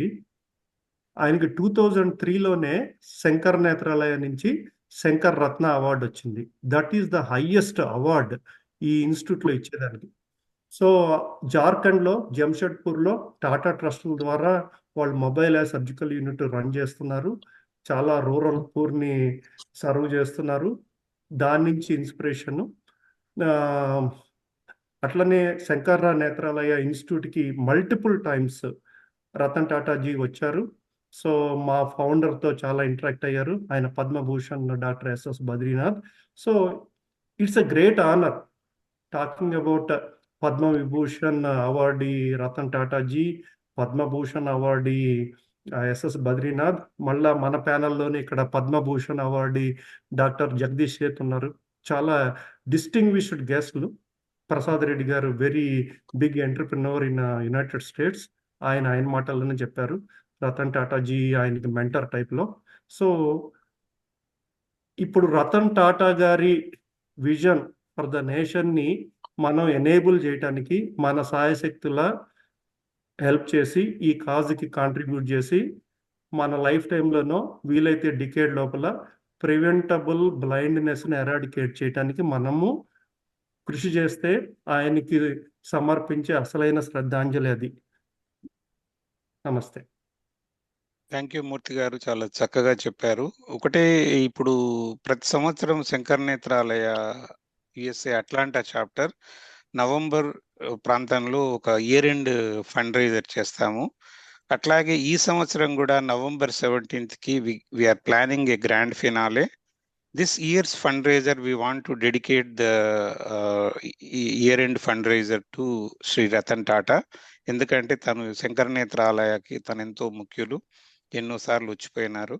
ఆయనకి 2003లోనే శంకర్ నేత్రాలయ నుంచి శంకర్ రత్న అవార్డు వచ్చింది. That is the highest award ఈ ఇన్స్టిట్యూట్లో ఇచ్చేదానికి. సో జార్ఖండ్లో జంషెడ్పూర్లో టాటా ట్రస్టుల ద్వారా వాళ్ళు మొబైల్ సర్జికల్ యూనిట్ రన్ చేస్తున్నారు. చాలా రూరల్ పూర్ని సర్వ్ చేస్తున్నారు. దాని నుంచి ఇన్స్పిరేషను. అట్లనే శంకర్ నేత్రాలయ ఇన్స్టిట్యూట్కి మల్టిపుల్ టైమ్స్ రతన్ టాటాజీ వచ్చారు. సో మా ఫౌండర్తో చాలా ఇంటరాక్ట్ అయ్యారు. ఆయన Padma Bhushan doctor SS Badrinath. So it's a great honour talking about Padma Vibhushan awardee Ratan Tata ji, Padma Bhushan awardee SS Badrinath, మళ్ళా మన ప్యానల్లోనే ఇక్కడ పద్మభూషణ్ అవార్డీ డాక్టర్ జగదీష్ సేత్ ఉన్నారు. చాలా డిస్టింగ్విష్డ్ గెస్ట్లు. Prasad Reddy garu very big entrepreneur in United States. ఆయన మాటల్లోనే చెప్పారు రతన్ టాటాజీ ఆయనకి మెంటర్ టైప్లో. సో ఇప్పుడు రతన్ టాటా గారి విజన్ ఫర్ ద నేషన్ని మనం ఎనేబుల్ చేయడానికి మన సాయశక్తుల హెల్ప్ చేసి ఈ కాజ్కి కాంట్రిబ్యూట్ చేసి మన లైఫ్ టైంలోనో వీలైతే డికేడ్ లోపల ప్రివెంటబుల్ బ్లైండ్నెస్ని ఎరాడికేట్ చేయడానికి మనము కృషి చేస్తే ఆయనకి సమర్పించే అసలైన శ్రద్ధాంజలి అది. నమస్తే. థ్యాంక్ యూ మూర్తి గారు, చాలా చక్కగా చెప్పారు. ఒకటే, ఇప్పుడు ప్రతి సంవత్సరం Shankar Nethralaya USA Atlanta chapter November ప్రాంతంలో ఒక ఇయర్ ఎండ్ ఫండ్ రైజర్ చేస్తాము. అట్లాగే ఈ సంవత్సరం కూడా నవంబర్ 17కి we are planning a grand finale. This year's fundraiser, we want to dedicate the year-end fundraiser to Sri Ratan Tata. ఎందుకంటే తను శంకర్ నేత్రాలయకి తను ఎంతో ముఖ్యులు, ఎన్నోసార్లు వచ్చిపోయినారు.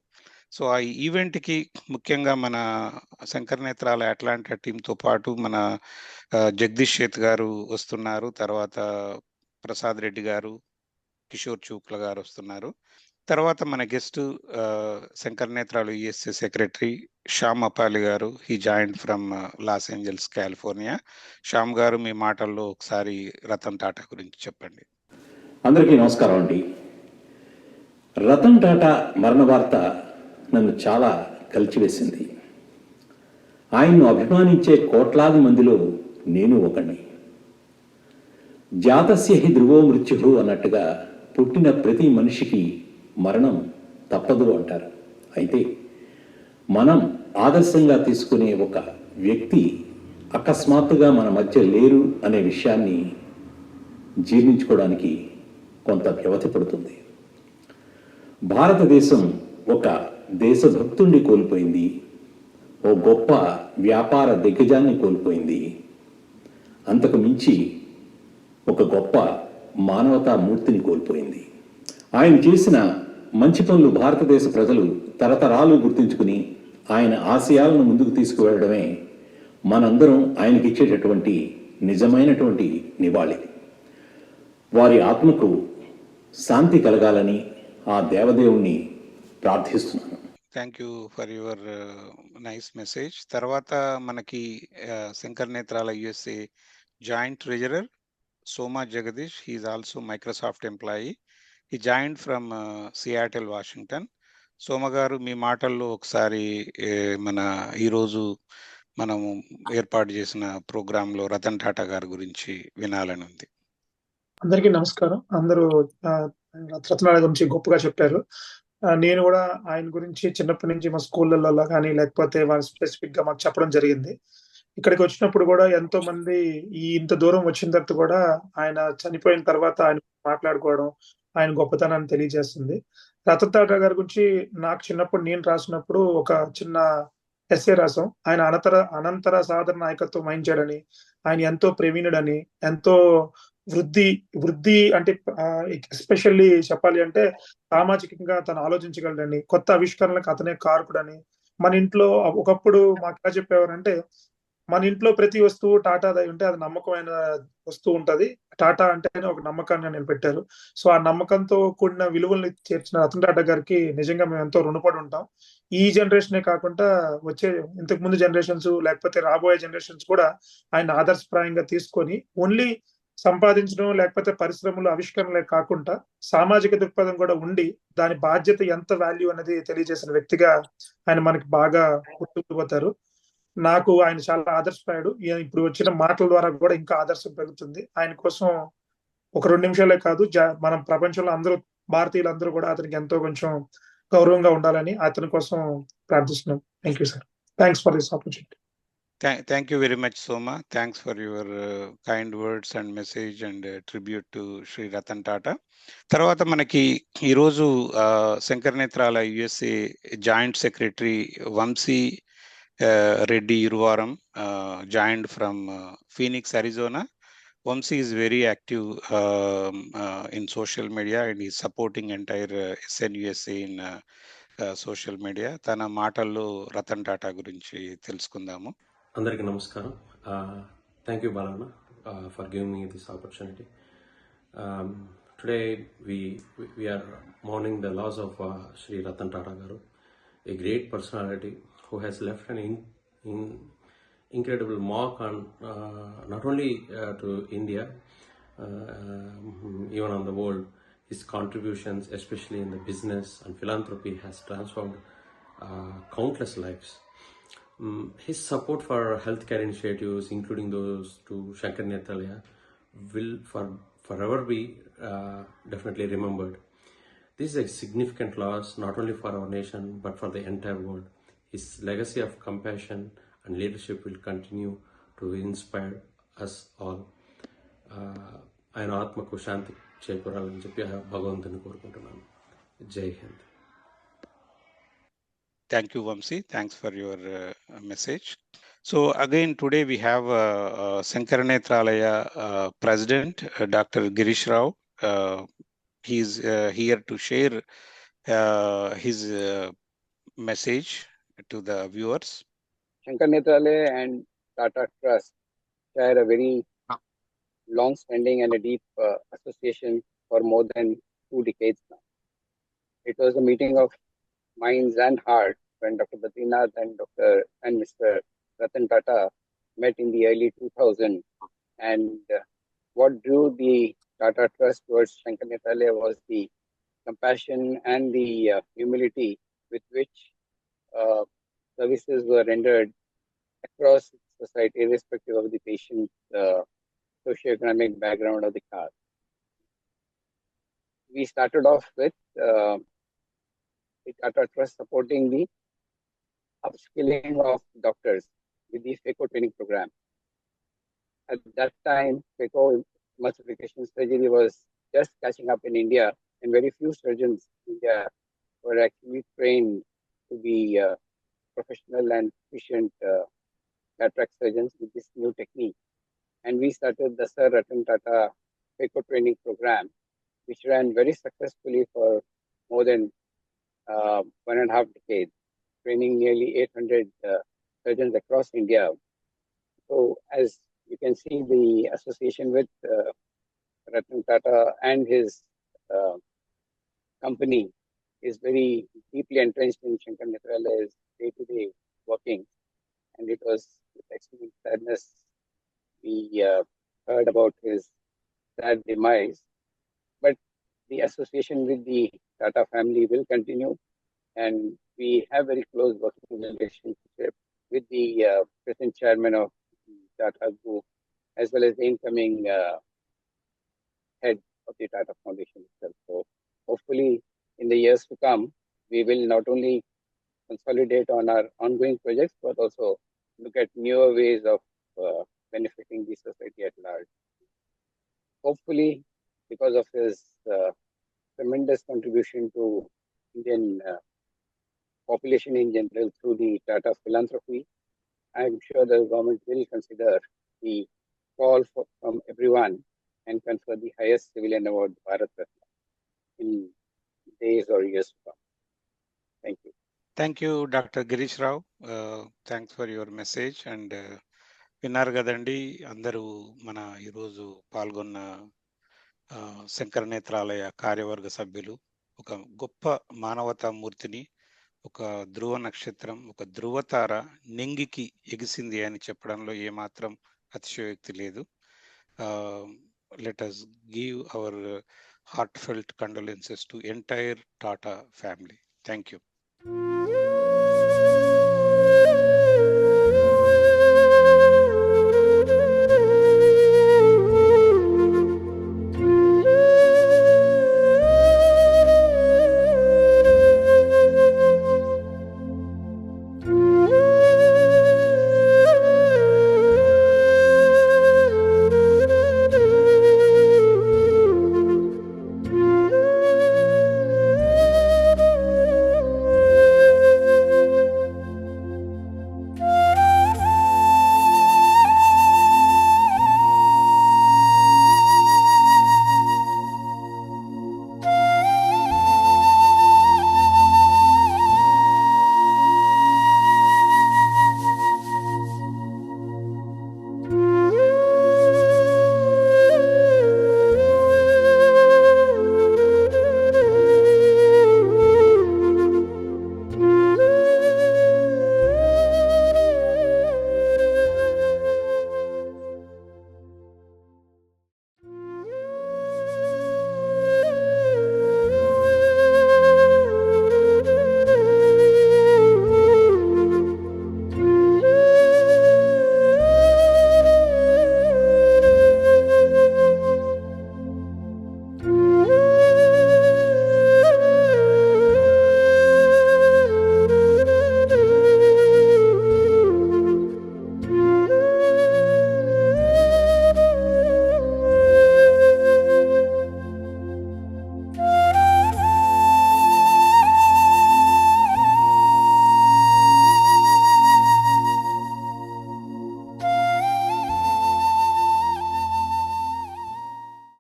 సో ఆ ఈవెంట్కి ముఖ్యంగా మన శంకర్ నేత్రాలయ అట్లాంటా టీంతో పాటు మన జగదీష్ సేత్ గారు వస్తున్నారు, తర్వాత ప్రసాద్ రెడ్డి గారు, కిషోర్ చూక్ల గారు వస్తున్నారు. తర్వాత మన గెస్ట్ శంకర్ నేత్రాలు యుఎస్ఏ సెక్రటరీ శ్యామ్ అపాలి గారు. He join from Los Angeles, California. Shyam గారు, మీ మాటల్లో ఒకసారి రతన్ టాటా గురించి చెప్పండి. అందరికీ నమస్కారం అండి. రతన్ టాటా మరణ వార్త నన్ను చాలా కలిచివేసింది. ఆయన్ను అభిమానించే కోట్లాది మందిలో నేను ఒకణ్ణి. జాతస్య హి ధ్రువో మృత్యు అన్నట్టుగా పుట్టిన ప్రతి మనిషికి మరణం తప్పదు అంటారు. అయితే మనం ఆదర్శంగా తీసుకునే ఒక వ్యక్తి అకస్మాత్తుగా మన మధ్య లేరు అనే విషయాన్ని జీర్ణించుకోవడానికి కొంత వ్యవధి పడుతుంది. భారతదేశం ఒక దేశభక్తుణ్ణి కోల్పోయింది, ఓ గొప్ప వ్యాపార దిగ్గజాన్ని కోల్పోయింది, అంతకు మించి ఒక గొప్ప మానవతా మూర్తిని కోల్పోయింది. ఆయన చేసిన మంచి పనులు భారతదేశ ప్రజలు తరతరాలు గుర్తించుకుని ఆయన ఆశయాలను ముందుకు తీసుకువెళ్ళడమే మనందరం ఆయనకి ఇచ్చేటటువంటి నిజమైనటువంటి నివాళి. వారి ఆత్మకు శాంతి కలగాలని ఆ దేవదేవుణ్ణి ప్రార్థిస్తున్నాను. Thank you for your nice message. తర్వాత మనకి Shankar Nethralaya USA joint treasurer Soma Jagadish. He is also Microsoft employee. He joined from Seattle, Washington. సోమ గారు మీ మాటల్లో ఒకసారి మన ఈరోజు మనము ఏర్పాటు చేసిన ప్రోగ్రాంలో రతన్ టాటా గారి గురించి వినాలని ఉంది. అందరికీ నమస్కారం. అందరూ రత్నాల గురించి గొప్పగా చెప్పారు. నేను కూడా ఆయన గురించి చిన్నప్పటి నుంచి మా స్కూళ్ళల్లో కానీ లేకపోతే వాళ్ళు స్పెసిఫిక్ గా మాకు చెప్పడం జరిగింది. ఇక్కడికి వచ్చినప్పుడు కూడా ఎంతో మంది ఇంత దూరం వచ్చిన తర్వాత కూడా ఆయన చనిపోయిన తర్వాత ఆయన మాట్లాడుకోవడం ఆయన గొప్పతనాన్ని తెలియజేస్తుంది. రతన్ టాటా గారి గురించి నాకు చిన్నప్పుడు నేను రాసినప్పుడు ఒక చిన్న ఎస్ఏ రాసాం. ఆయన అనంతర సాధన నాయకత్వం వహించాడని, ఆయన ఎంతో ప్రవీణుడని, ఎంతో వృద్ధి అంటే ఎస్పెషల్లీ చెప్పాలి అంటే సామాజికంగా తను ఆలోచించగలడని, కొత్త ఆవిష్కరణలకు అతనే కారకుడని. మన ఇంట్లో ఒకప్పుడు మాకు ఎలా చెప్పేవారంటే, మన ఇంట్లో ప్రతి వస్తువు టాటాదై ఉంటే అది నమ్మకమైన వస్తువు ఉంటది. టాటా అంటేనే ఒక నమ్మకాన్ని నిలబెట్టారు. సో ఆ నమ్మకంతో కూడిన విలువల్ని చేర్చిన రతన్ టాటా గారికి నిజంగా మేము ఎంతో రుణపడి ఉంటాం. ఈ జనరేషనే కాకుండా వచ్చే ఇంతకు ముందు జనరేషన్స్ లేకపోతే రాబోయే జనరేషన్స్ కూడా ఆయన ఆదర్శప్రాయంగా తీసుకొని ఓన్లీ సంపాదించడం లేకపోతే పరిశ్రమలు ఆవిష్కరణలే కాకుండా సామాజిక దృక్పథం కూడా ఉండి దాని బాధ్యత ఎంత వాల్యూ అనేది తెలియజేసిన వ్యక్తిగా ఆయన మనకి బాగా గుర్తుండిపోతారు. నాకు ఆయన చాలా ఆదర్శప్రాయుడు. ఇప్పుడు వచ్చిన మాటల ద్వారా కూడా ఇంకా ఆదర్శం పెరుగుతుంది. ఆయన కోసం ఒక 2 నిమిషాలే కాదు, మనం ప్రపంచంలో అందరూ భారతీయులందరూ కూడా అతనికి ఎంతో కొంచెం గౌరవంగా ఉండాలని అతని కోసం ప్రార్థిస్తున్నాం. Thank you sir. Thanks for this opportunity. Thank you very much, Soma. Thanks for your kind words and message and tribute to Sri Ratan Tata. తర్వాత మనకి ఈరోజు Shankar Nethralaya USA joint secretary Vamsi Reddy Iruvaram joined from Phoenix, Arizona. Vamsi is very active in social media and is supporting entire SNUSA in social media. Tana మాటల్లో రతన్ టాటా గురించి తెలుసుకుందాము. అందరికీ నమస్కారం. Thank you, Balana, for giving me this opportunity. Today we are mourning the loss of Sri Ratan Tata Garu, a great personality who has left an incredible mark on not only to India, even on the world. His contributions, especially in the business and philanthropy, has transformed countless lives. His support for healthcare initiatives, including those to Sankara Netralaya, will forever be definitely remembered. This is a significant loss not only for our nation but for the entire world. His legacy of compassion and leadership will continue to inspire us all. ఆయన ఆత్మకు శాంతి చేకూరాలని చెప్పి భగవంతుని కోరుకుంటున్నాను. జై Hind. Thank you, Vamsi. Thanks for your message. So again, today we have Sankara Netralaya President, Dr. Girish Rao. He is here to share his message to the viewers. Sankara Netralaya and Tata Trust share a very long-standing and a deep association for more than 2 decades now. It was a meeting of minds and hearts when Dr. Badrinath and Mr. Ratan Tata met in the early 2000s. And what drew the Tata Trust towards Sankara Netralaya was the compassion and the humility with which services were rendered across society, irrespective of the patient's socioeconomic background of the caste. We started off with the Tata Trust supporting the upskilling of doctors with the FECO training program. At that time, FECO emulsification surgery was just catching up in India, and very few surgeons in India were actually trained to be professional and efficient cataract surgeons with this new technique. And we started the Sir Ratan Tata FECO training program, which ran very successfully for more than 1.5 decades, training nearly 800 surgeons across India. So as you can see, the association with Ratan Tata and his company is very deeply entrenched in Shankar Netralaya's day-to-day working, and it was with extreme sadness we heard about his sad demise. But the association with the Tata family will continue, and we have very close working relationship with the present chairman of the Tata Group, as well as the incoming head of the Tata Foundation itself. So hopefully in the years to come, we will not only consolidate on our ongoing projects, but also look at newer ways of benefiting the society at large. Hopefully, because of his tremendous contribution to Indian population in general through the Tata philanthropy, I'm sure the government will consider the call from everyone and confer the highest civilian award, Bharat Ratna, in days or years to come. Thank you. Thank you, Dr. Girish Rao. Thanks for your message. And విన్నారు కదండి, అందరూ మన ఈరోజు పాల్గొన్న శంకర నేత్రాలయ కార్యవర్గ సభ్యులు ఒక గొప్ప మానవతా మూర్తిని, ఒక ధ్రువ నక్షత్రం, ఒక ధ్రువతార నింగికి ఎగిసింది అని చెప్పడంలో ఏమాత్రం అతిశయోక్తి లేదు. Let us give our heartfelt condolences to entire Tata family. Thank you.